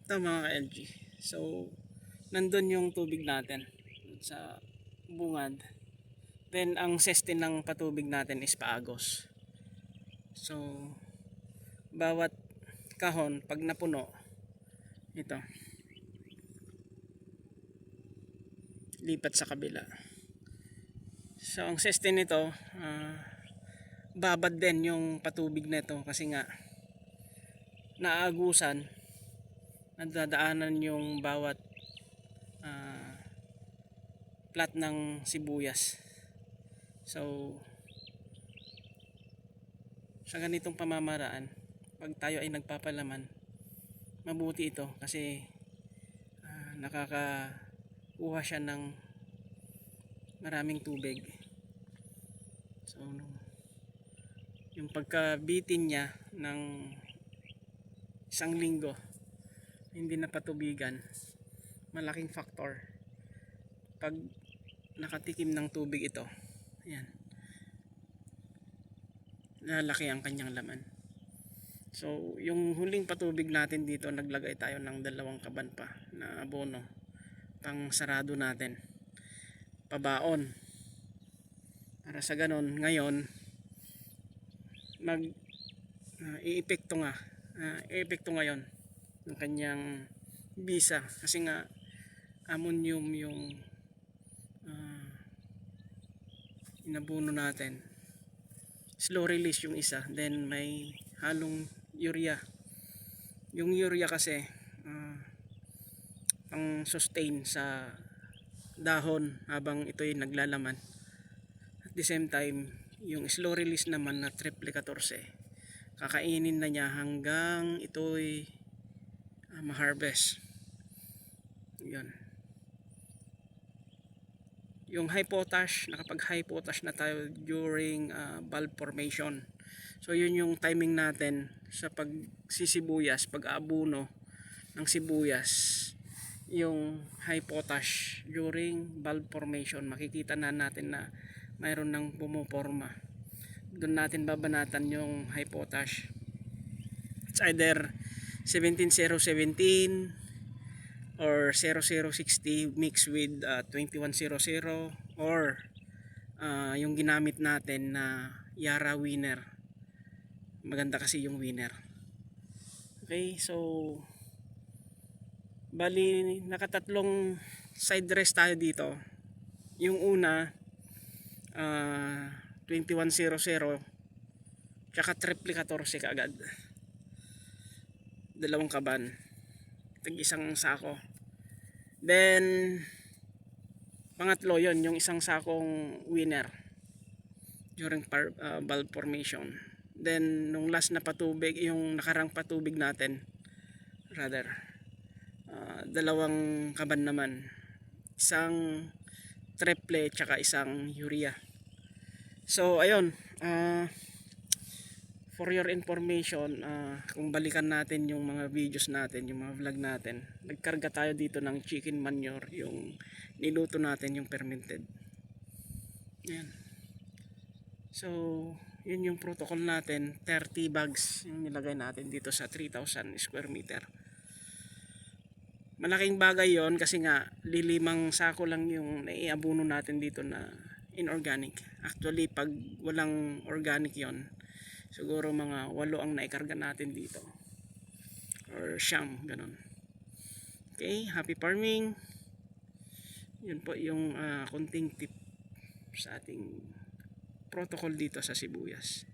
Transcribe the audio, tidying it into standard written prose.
Ito mga LG. So, nandun yung tubig natin sa bungad. Then, ang sestin ng patubig natin is paagos. So, bawat kahon, pag napuno, ito, lipat sa kabila. So, ang sestin nito, babad din yung patubig nito kasi nga, naagusan, nadadaanan yung bawat plat ng sibuyas. So sa ganitong pamamaraan, pag tayo ay nagpapalaman, mabuti ito kasi nakakakuha siya ng maraming tubig. So yung pagkabitin niya ng isang linggo hindi napatubigan, malaking factor pag nakatikim ng tubig ito. Ayan, lalaki ang kanyang laman. So yung huling patubig natin dito, naglagay tayo ng 2 kaban pa na abono pang sarado natin, pabaon, para sa ganon ngayon mag iepekto ngayon ng kanyang bisa kasi nga ammonium yung inabuno natin. Slow release yung isa, then may halong urea. Yung urea kasi ang sustain sa dahon habang ito'y naglalaman. At the same time, yung slow release naman na triple 14, kakainin na niya hanggang ito'y ma-harvest. Yun. Yung high potash, nakapag high potash na tayo during bulb formation. So yun yung timing natin sa pagsisibuyas, pag-aabuno ng sibuyas, yung high potash during bulb formation. Makikita na natin na mayroon ng pumoporma. Doon natin babanatan yung high potash. It's either 17017 or 0060 mixed with 2100 or yung ginamit natin na Yara Winner. Maganda kasi yung Winner. Okay, so bali nakatatlong side dress tayo dito. Yung una 2100 tsaka triple 14 kaagad, 2 kaban, isang sako. Then pangatlo yon, yung isang sakong Winner during bulb formation. Then nung last na patubig, yung nakarang patubig natin rather, 2 kaban naman, isang triple tsaka isang urea. So ayun, for your information, kung balikan natin yung mga videos natin, yung mga vlog natin, nagkarga tayo dito ng chicken manure, yung niluto natin, yung fermented. Ayan. So yun yung protocol natin, 30 bags yung nilagay natin dito sa 3,000 square meter. Malaking bagay yon kasi nga lilimang sako lang yung naiabuno natin dito na inorganic. Actually pag walang organic yon, siguro mga 8 ang naikarga natin dito or 9, ganun. Okay, happy farming. Yun po yung konting tip sa ating protocol dito sa sibuyas.